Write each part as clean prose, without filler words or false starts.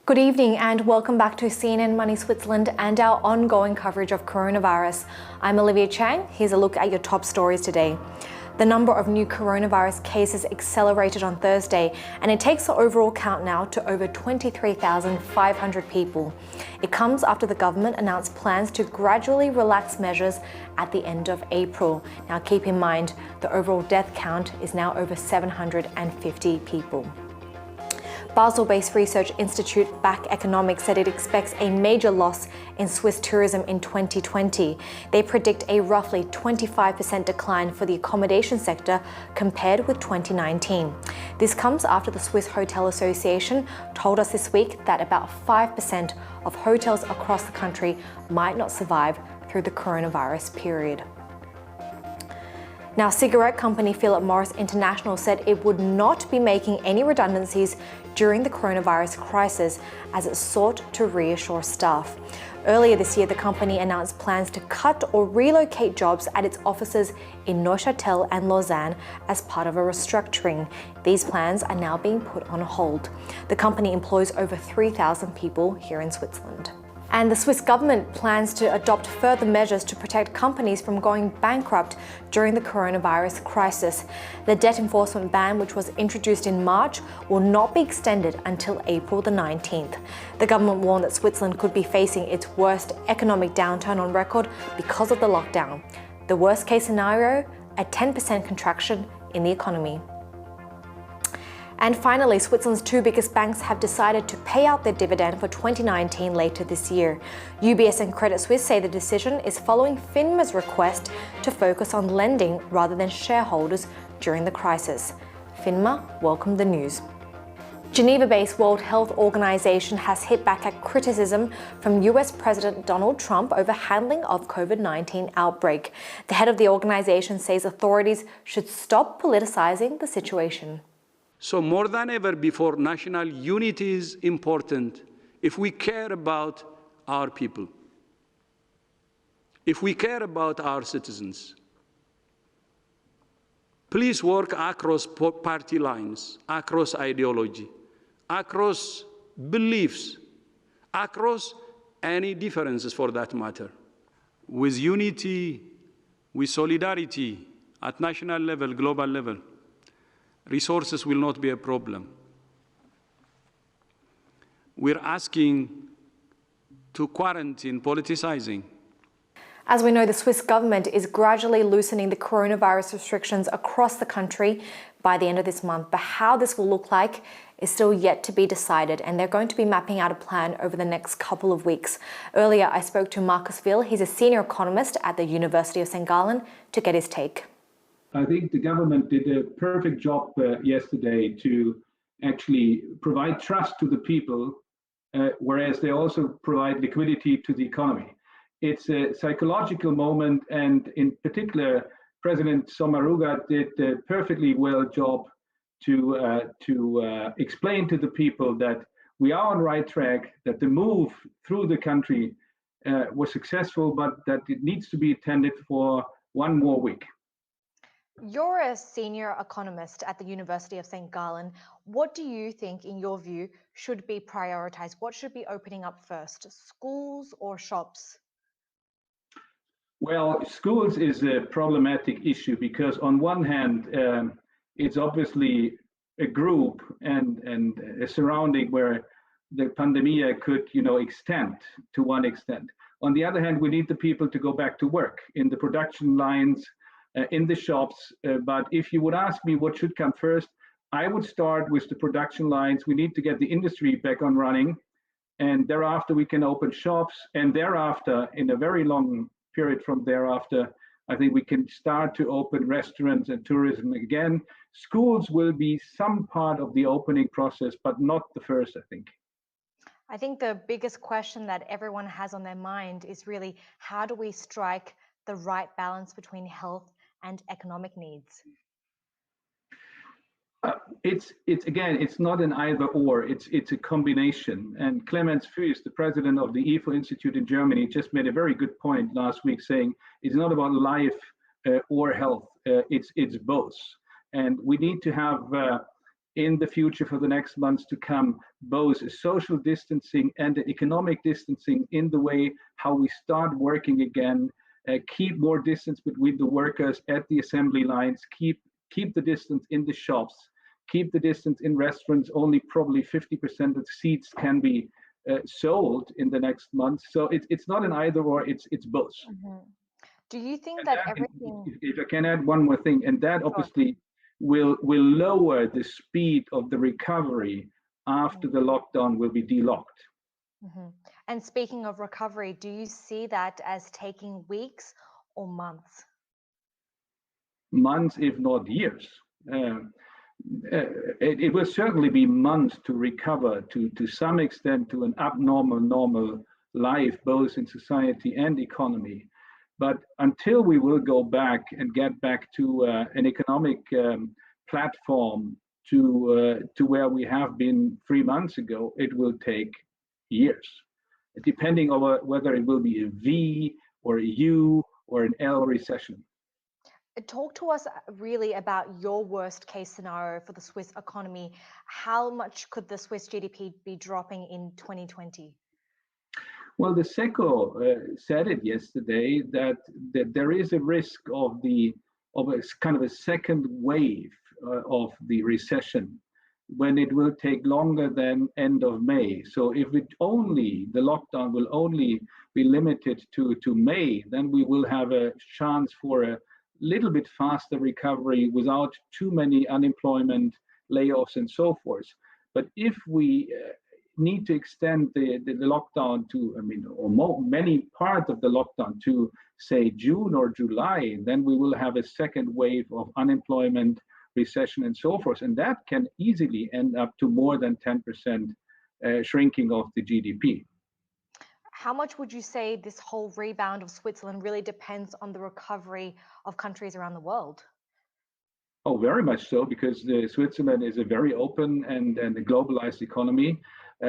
Good evening and welcome back to CNN Money Switzerland and our ongoing coverage of coronavirus. I'm Olivia Chang. Here's a look at your top stories today. The number of new coronavirus cases accelerated on Thursday, and it takes the overall count now to over 23,500 people. It comes after the government announced plans to gradually relax measures at the end of April. Now keep in mind, the overall death count is now over 750 people. Basel-based research institute BAC Economics said it expects a major loss in Swiss tourism in 2020. They predict a roughly 25% decline for the accommodation sector compared with 2019. This comes after the Swiss Hotel Association told us this week that about 5% of hotels across the country might not survive through the coronavirus period. Now, cigarette company Philip Morris International said it would not be making any redundancies during the coronavirus crisis as it sought to reassure staff. Earlier this year, the company announced plans to cut or relocate jobs at its offices in Neuchâtel and Lausanne as part of a restructuring. These plans are now being put on hold. The company employs over 3,000 people here in Switzerland. And the Swiss government plans to adopt further measures to protect companies from going bankrupt during the coronavirus crisis. The debt enforcement ban, which was introduced in March, will not be extended until April the 19th. The government warned that Switzerland could be facing its worst economic downturn on record because of the lockdown. The worst case scenario, a 10% contraction in the economy. And finally, Switzerland's two biggest banks have decided to pay out their dividend for 2019 later this year. UBS and Credit Suisse say the decision is following FINMA's request to focus on lending rather than shareholders during the crisis. FINMA welcomed the news. Geneva-based World Health Organization has hit back at criticism from US President Donald Trump over handling of COVID-19 outbreak. The head of the organization says authorities should stop politicizing the situation. So more than ever before, national unity is important if we care about our people, if we care about our citizens. Please work across party lines, across ideology, across beliefs, across any differences for that matter. With unity, with solidarity at national level, global level, resources will not be a problem. We're asking to quarantine politicizing. As we know, the Swiss government is gradually loosening the coronavirus restrictions across the country by the end of this month. But how this will look like is still yet to be decided, and they're going to be mapping out a plan over the next couple of weeks. Earlier, I spoke to Markus Will. He's a senior economist at the University of St.Gallen to get his take. I think the government did a perfect job yesterday to actually provide trust to the people, whereas they also provide liquidity to the economy. It's a psychological moment, and in particular, President Sommaruga did a perfectly well job to explain to the people that we are on the right track, that the move through the country was successful, but that it needs to be attended for one more week. You're a senior economist at the University of St. Gallen. What do you think, in your view, should be prioritized? What should be opening up first, schools or shops? Well, schools is a problematic issue because on one hand, it's obviously a group and a surrounding where the pandemic could, extend to one extent. On the other hand, we need the people to go back to work in the production lines, in the shops, but if you would ask me what should come first, I would start with the production lines. We need to get the industry back on running, and thereafter we can open shops, and thereafter, in a very long period from thereafter, I think we can start to open restaurants and tourism again. Schools will be some part of the opening process, but not the first, I think. I think the biggest question that everyone has on their mind is really, how do we strike the right balance between health and economic needs? It's not an either or, it's a combination. And Clemens Fuess, the president of the IFO Institute in Germany, just made a very good point last week, saying it's not about life or health, it's both. And we need to have in the future for the next months to come, both social distancing and economic distancing in the way how we start working again, keep more distance between the workers at the assembly lines, keep the distance in the shops, keep the distance in restaurants. Only probably 50% of seats can be sold in the next month. So it's not an either or, it's both. Mm-hmm. Do you think And that that, everything... if I can add one more thing, and that obviously will lower the speed of the recovery after the lockdown will be delocked. Mm-hmm. And speaking of recovery, do you see that as taking weeks or months? Months, if not years. It will certainly be months to recover to some extent to an abnormal normal life, both in society and economy. But until we will go back and get back to an economic platform to where we have been 3 months ago, it will take years, depending on whether it will be a V or a U or an L recession. Talk to us really about your worst case scenario for the Swiss economy. How much could the Swiss GDP be dropping in 2020? Well, the SECO said it yesterday that there is a risk of a kind of a second wave of the recession when it will take longer than end of May. So if the lockdown will only be limited to May, then we will have a chance for a little bit faster recovery without too many unemployment, layoffs, and so forth. But if we need to extend the lockdown to, many parts of the lockdown to, say, June or July, then we will have a second wave of unemployment, recession, and so forth. And that can easily end up to more than 10% shrinking of the GDP. How much would you say this whole rebound of Switzerland really depends on the recovery of countries around the world? Oh, very much so, because Switzerland is a very open and a globalized economy.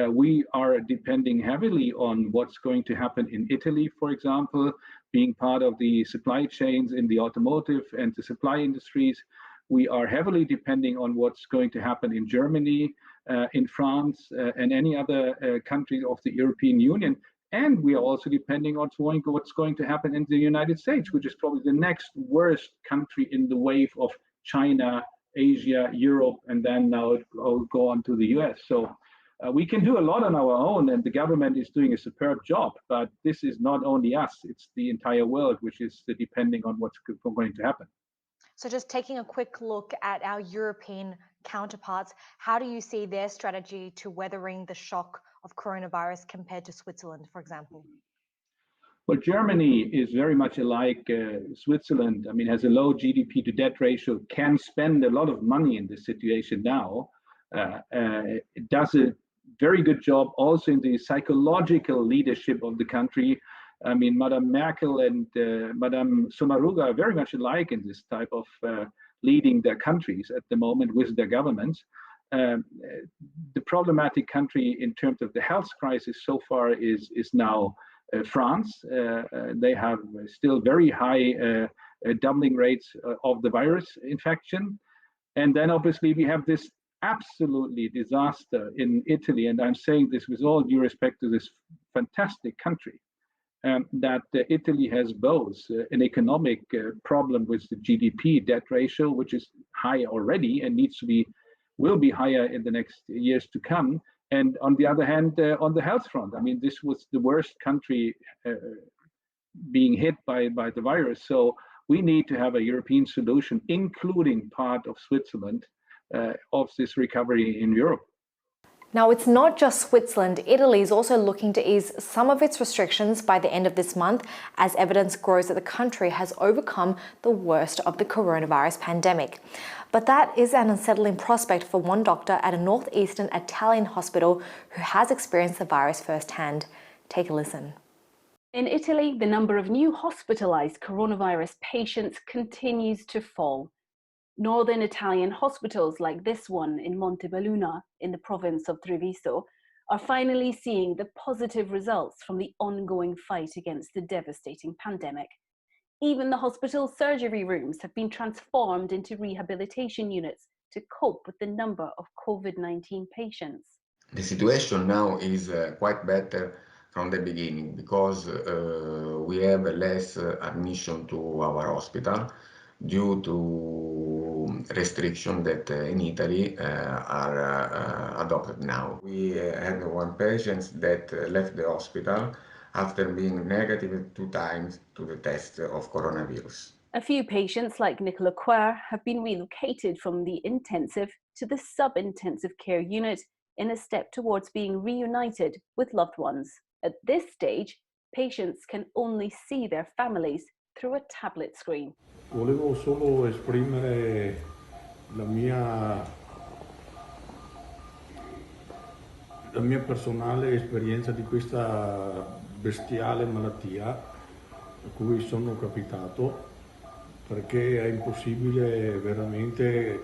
We are depending heavily on what's going to happen in Italy, for example, being part of the supply chains in the automotive and the supply industries. We are heavily depending on what's going to happen in Germany, in France, and any other country of the European Union. And we are also depending on what's going to happen in the United States, which is probably the next worst country in the wave of China, Asia, Europe, and then now it will go on to the US. So we can do a lot on our own, and the government is doing a superb job. But this is not only us, it's the entire world, which is depending on what's going to happen. So just taking a quick look at our European counterparts, how do you see their strategy to weathering the shock of coronavirus compared to Switzerland, for example? Well, Germany is very much alike Switzerland. I mean, has a low GDP to debt ratio, can spend a lot of money in this situation now. It does a very good job also in the psychological leadership of the country. I mean, Madame Merkel and Madame Sommaruga are very much alike in this type of leading their countries at the moment with their governments. The problematic country in terms of the health crisis so far is now France. They have still very high doubling rates of the virus infection. And then obviously we have this absolutely disaster in Italy. And I'm saying this with all due respect to this fantastic country, that Italy has both an economic problem with the GDP debt ratio, which is high already and will be higher in the next years to come. And on the other hand, on the health front, I mean, this was the worst country being hit by the virus. So we need to have a European solution, including part of Switzerland, of this recovery in Europe. Now, it's not just Switzerland. Italy is also looking to ease some of its restrictions by the end of this month, as evidence grows that the country has overcome the worst of the coronavirus pandemic. But that is an unsettling prospect for one doctor at a northeastern Italian hospital who has experienced the virus firsthand. Take a listen. In Italy, the number of new hospitalized coronavirus patients continues to fall. Northern Italian hospitals like this one in Montebelluna in the province of Treviso are finally seeing the positive results from the ongoing fight against the devastating pandemic. Even the hospital surgery rooms have been transformed into rehabilitation units to cope with the number of COVID-19 patients. The situation now is quite better from the beginning because we have less admission to our hospital due to restrictions that in Italy are adopted now. We had one patient that left the hospital after being negative 2 times to the test of coronavirus. A few patients like Nicola Quer have been relocated from the intensive to the sub-intensive care unit in a step towards being reunited with loved ones. At this stage, patients can only see their families through a tablet screen. Volevo solo esprimere la mia personale esperienza di questa bestiale malattia a cui sono capitato, perché è impossibile veramente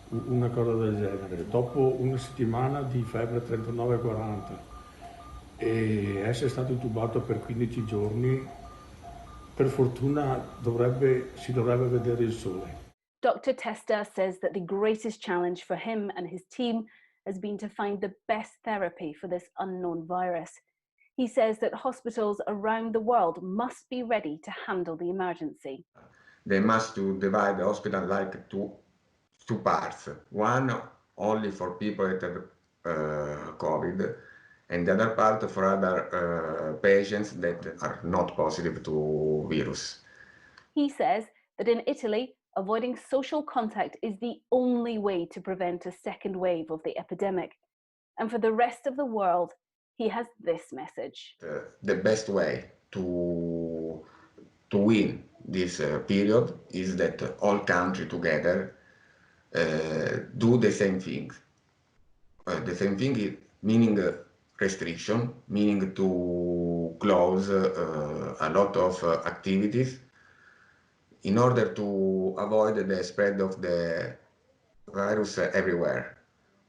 una cosa del genere. Dopo una settimana di febbre 39-40 e essere stato intubato per 15 giorni, per fortuna si dovrebbe vedere il sole. Dr. Testa says that the greatest challenge for him and his team has been to find the best therapy for this unknown virus. He says that hospitals around the world must be ready to handle the emergency. They must divide the hospital like two parts. One only for people that have COVID, and the other part for other patients that are not positive to virus. He says that in Italy, avoiding social contact is the only way to prevent a second wave of the epidemic. And for the rest of the world, he has this message. The best way to win this period is that all countries together do the same thing. The same thing is meaning restriction, meaning to close a lot of activities in order to avoid the spread of the virus everywhere.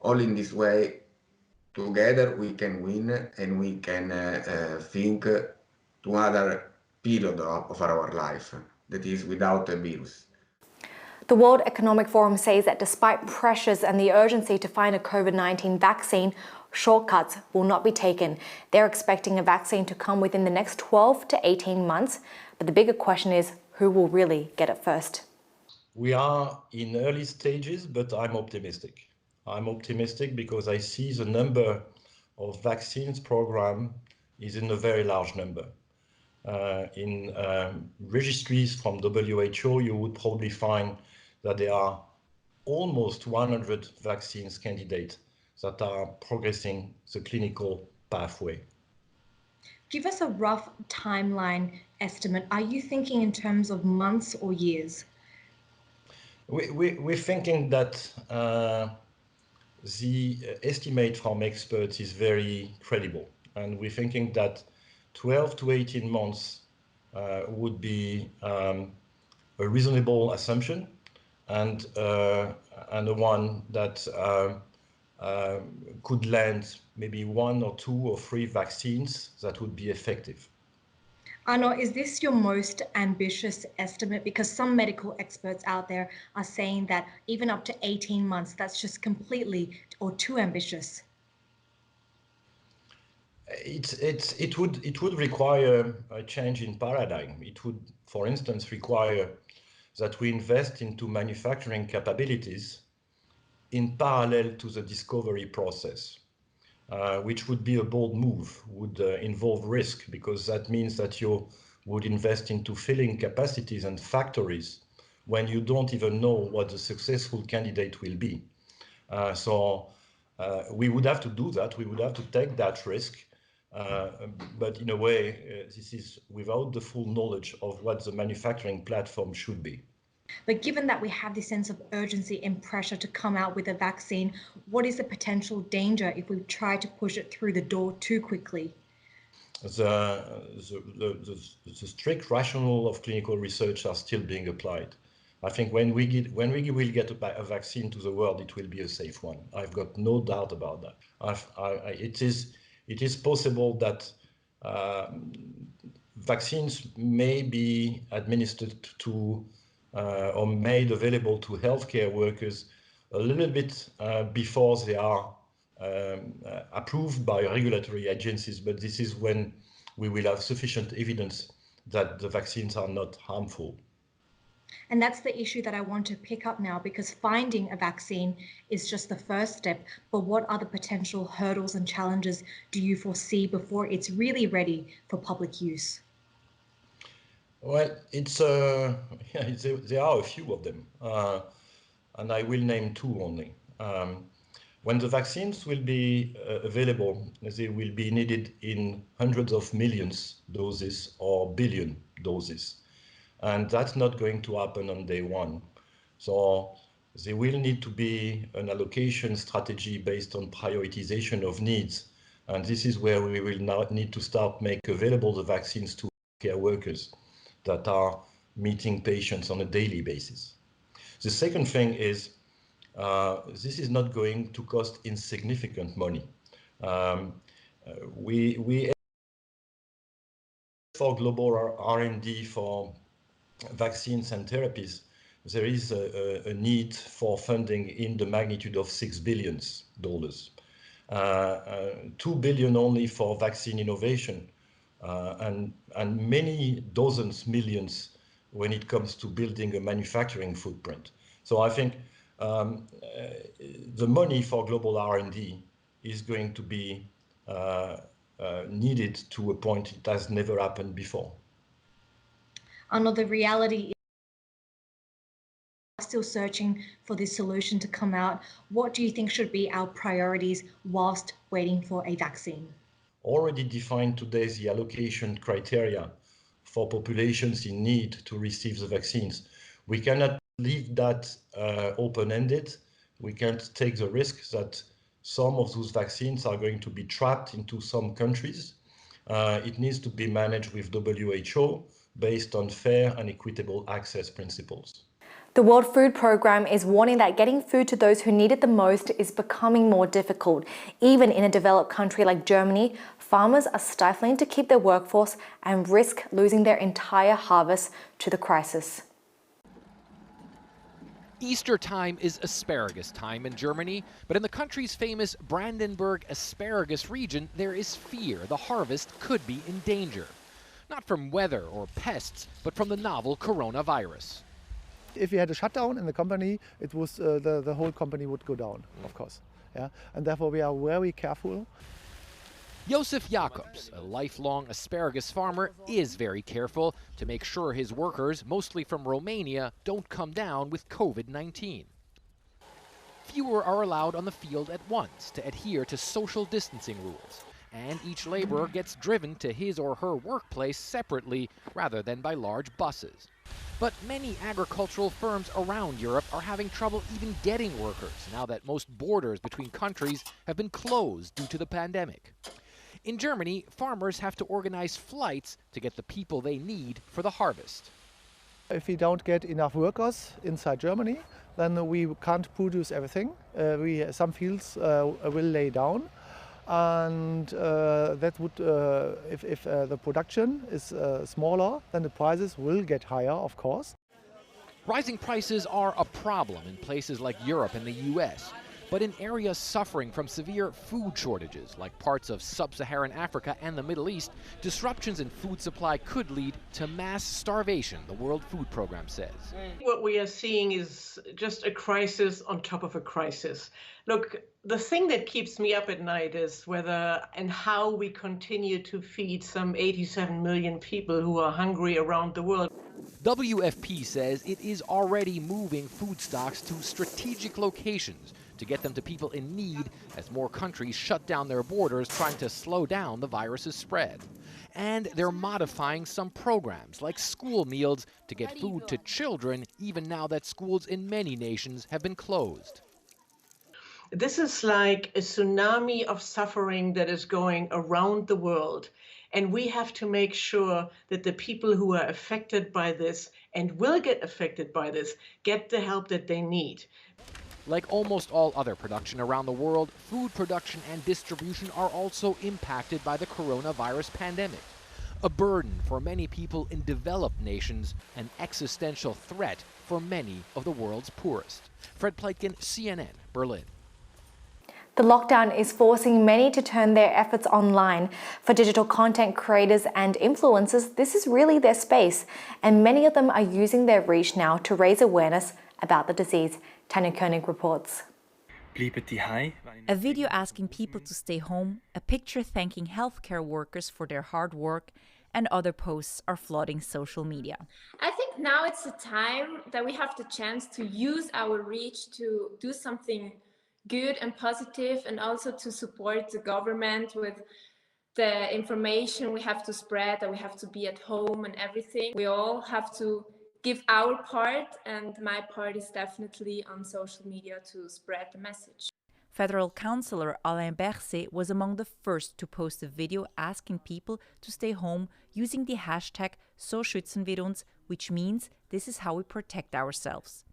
All in this way, together we can win and we can think to another period of our life that is without a virus. The World Economic Forum says that despite pressures and the urgency to find a COVID-19 vaccine, shortcuts will not be taken. They're expecting a vaccine to come within the next 12 to 18 months, but the bigger question is who will really get it first? We are in early stages, but I'm optimistic. I'm optimistic because I see the number of vaccines program is in a very large number. In registries from WHO, you would probably find that there are almost 100 vaccines candidates that are progressing the clinical pathway. Give us a rough timeline estimate. Are you thinking in terms of months or years? We're thinking that the estimate from experts is very credible, and we're thinking that 12 to 18 months would be a reasonable assumption, and the one that could land maybe 1 or 2 or 3 vaccines that would be effective. Arno, is this your most ambitious estimate? Because some medical experts out there are saying that even up to 18 months, that's just completely or too ambitious. It would require a change in paradigm. It would, for instance, require that we invest into manufacturing capabilities in parallel to the discovery process, which would be a bold move, would involve risk, because that means that you would invest into filling capacities and factories when you don't even know what the successful candidate will be. So we would have to do that. We would have to take that risk. But in a way, this is without the full knowledge of what the manufacturing platform should be. But given that we have this sense of urgency and pressure to come out with a vaccine, what is the potential danger if we try to push it through the door too quickly? The strict rationale of clinical research are still being applied. I think when we will get a vaccine to the world, it will be a safe one. I've got no doubt about that. It is possible that vaccines may be administered to or made available to healthcare workers a little bit before they are approved by regulatory agencies, but this is when we will have sufficient evidence that the vaccines are not harmful. And that's the issue that I want to pick up now, because finding a vaccine is just the first step. But what other potential hurdles and challenges do you foresee before it's really ready for public use? Well, there are a few of them, and I will name two only. When the vaccines will be available, they will be needed in hundreds of millions doses or billion doses. And that's not going to happen on day one. So there will need to be an allocation strategy based on prioritization of needs. And this is where we will now need to start make available the vaccines to care workers that are meeting patients on a daily basis. The second thing is, this is not going to cost insignificant money. We for global R&D for vaccines and therapies, there is a need for funding in the magnitude of $6 billion. $2 billion only for vaccine innovation, and many dozens millions when it comes to building a manufacturing footprint. So I think the money for global R&D is going to be needed to a point it has never happened before. The reality is still searching for this solution to come out. What do you think should be our priorities whilst waiting for a vaccine? Already defined today the allocation criteria for populations in need to receive the vaccines. We cannot leave that open-ended. We can't take the risk that some of those vaccines are going to be trapped into some countries. It needs to be managed with WHO based on fair and equitable access principles. The World Food Programme is warning that getting food to those who need it the most is becoming more difficult. Even in a developed country like Germany, farmers are stifling to keep their workforce and risk losing their entire harvest to the crisis. Easter time is asparagus time in Germany, but in the country's famous Brandenburg asparagus region, there is fear the harvest could be in danger. Not from weather or pests, but from the novel coronavirus. If we had a shutdown in the company, it was the whole company would go down, of course. Yeah, and therefore we are very careful. Josef Jacobs, a lifelong asparagus farmer, is very careful to make sure his workers, mostly from Romania, don't come down with COVID-19. Fewer are allowed on the field at once to adhere to social distancing rules, and each laborer gets driven to his or her workplace separately rather than by large buses. But many agricultural firms around Europe are having trouble even getting workers now that most borders between countries have been closed due to the pandemic. In Germany, farmers have to organize flights to get the people they need for the harvest. If we don't get enough workers inside Germany, then we can't produce everything. Some fields will lay down, and that would, if the production is smaller, then the prices will get higher, of course. Rising prices are a problem in places like Europe and the US. But in areas suffering from severe food shortages, like parts of sub-Saharan Africa and the Middle East, disruptions in food supply could lead to mass starvation, the World Food Programme says. What we are seeing is just a crisis on top of a crisis. Look, the thing that keeps me up at night is whether and how we continue to feed some 87 million people who are hungry around the world. WFP says it is already moving food stocks to strategic locations to get them to people in need as more countries shut down their borders trying to slow down the virus's spread. And they're modifying some programs like school meals to get food to children even now that schools in many nations have been closed. This is like a tsunami of suffering that is going around the world. And we have to make sure that the people who are affected by this and will get affected by this get the help that they need. Like almost all other production around the world, food production and distribution are also impacted by the coronavirus pandemic. A burden for many people in developed nations, an existential threat for many of the world's poorest. Fred Pleitgen, CNN, Berlin. The lockdown is forcing many to turn their efforts online. For digital content creators and influencers, this is really their space, and many of them are using their reach now to raise awareness about the disease. Tanya Koenig reports. A video asking people to stay home, a picture thanking healthcare workers for their hard work, and other posts are flooding social media. I think now it's the time that we have the chance to use our reach to do something good and positive, and also to support the government with the information we have to spread, that we have to be at home and everything. We all have to give our part, and my part is definitely on social media to spread the message. Federal Councillor Alain Berset was among the first to post a video asking people to stay home using the hashtag So schützen wir uns, which means this is how we protect ourselves.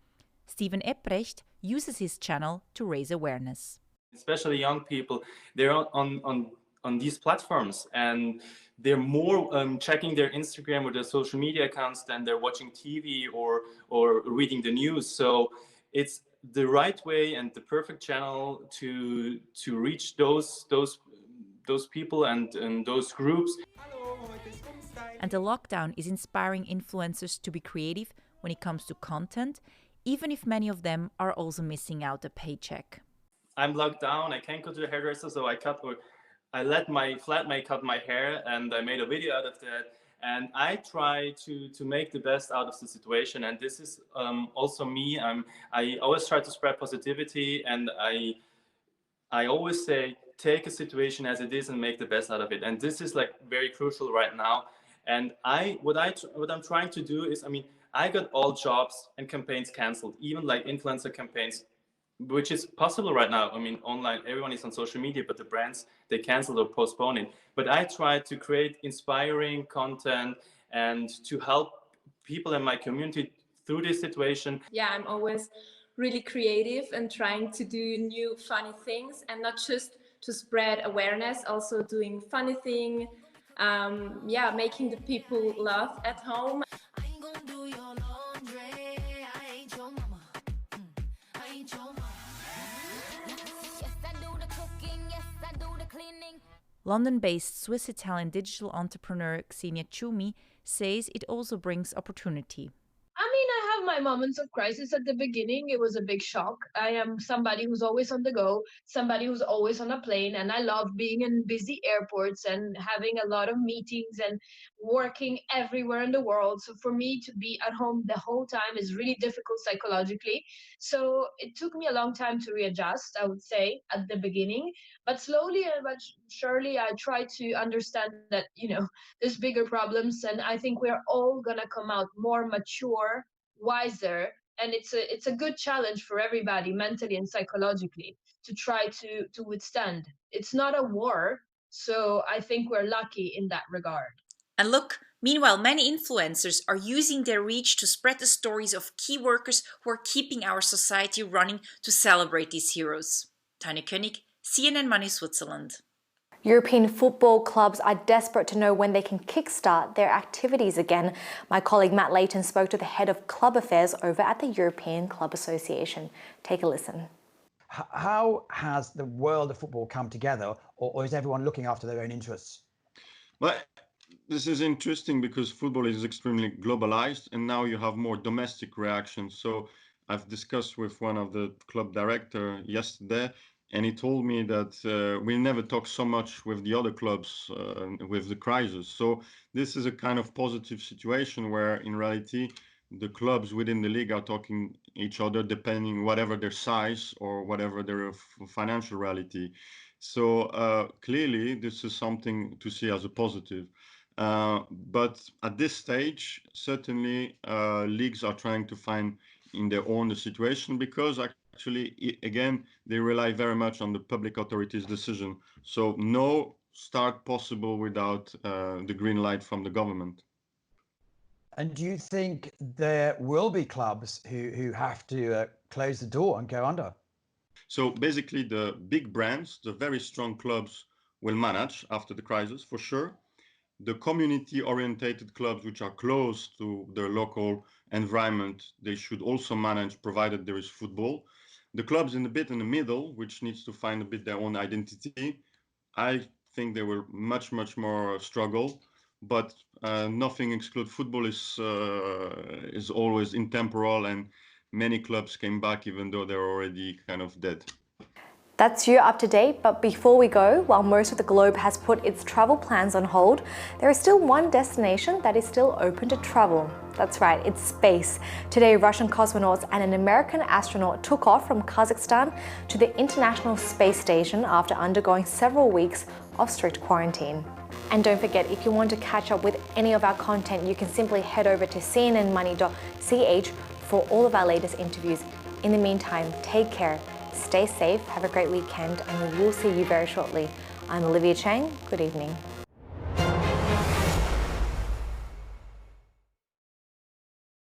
Steven Epprecht uses his channel to raise awareness. Especially young people, they're on these platforms, and they're more checking their Instagram or their social media accounts than they're watching TV or reading the news. So it's the right way and the perfect channel to reach those people and those groups. And the lockdown is inspiring influencers to be creative when it comes to content, even if many of them are also missing out a paycheck. I'm locked down, I can't go to the hairdresser, so I let my flatmate cut my hair, and I made a video out of that. And I try to make the best out of the situation. And this is also me. I always try to spread positivity, and I always say, take a situation as it is and make the best out of it. And this is like very crucial right now. And what I'm trying to do is, I got all jobs and campaigns canceled, even like influencer campaigns, which is possible right now. Online, everyone is on social media, but the brands, they cancel or postpone it. But I try to create inspiring content and to help people in my community through this situation. Yeah, I'm always really creative and trying to do new funny things, and not just to spread awareness, also doing funny things, making the people laugh at home. London-based Swiss-Italian digital entrepreneur Xenia Ciumi says it also brings opportunity. I have my moments of crisis at the beginning. It was a big shock. I am somebody who's always on the go, somebody who's always on a plane, and I love being in busy airports and having a lot of meetings and working everywhere in the world. So for me to be at home the whole time is really difficult psychologically. So it took me a long time to readjust, I would say, at the beginning. But slowly but surely, I try to understand that, there's bigger problems, and I think we're all going to come out more mature, wiser, and it's a good challenge for everybody mentally and psychologically to try to withstand. It's not a war, so I think we're lucky in that regard. And look, meanwhile, many influencers are using their reach to spread the stories of key workers who are keeping our society running to celebrate these heroes. Tanya Koenig, CNN Money, Switzerland. European football clubs are desperate to know when they can kickstart their activities again. My colleague Matt Layton spoke to the head of club affairs over at the European Club Association. Take a listen. How has the world of football come together, or is everyone looking after their own interests? Well, this is interesting because football is extremely globalized, and now you have more domestic reactions. So I've discussed with one of the club director yesterday, and he told me that we never talk so much with the other clubs with the crisis. So this is a kind of positive situation where in reality the clubs within the league are talking each other depending whatever their size or whatever their financial reality. So clearly this is something to see as a positive. But at this stage, certainly leagues are trying to find in their own the situation, because actually, again, they rely very much on the public authorities' decision. So no start possible without the green light from the government. And do you think there will be clubs who have to close the door and go under? So basically, the big brands, the very strong clubs, will manage after the crisis, for sure. The community-orientated clubs, which are close to their local environment they should also manage, provided there is football. The clubs in a bit in the middle, which needs to find a bit their own identity, I think they will much more struggle. But nothing excludes football is always intemporal, and many clubs came back even though they're already kind of dead. That's you up to date, but before we go, while most of the globe has put its travel plans on hold, there is still one destination that is still open to travel. That's right, it's space. Today, Russian cosmonauts and an American astronaut took off from Kazakhstan to the International Space Station after undergoing several weeks of strict quarantine. And don't forget, if you want to catch up with any of our content, you can simply head over to cnnmoney.ch for all of our latest interviews. In the meantime, take care. Stay safe, have a great weekend, and we will see you very shortly. I'm Olivia Chang. Good evening.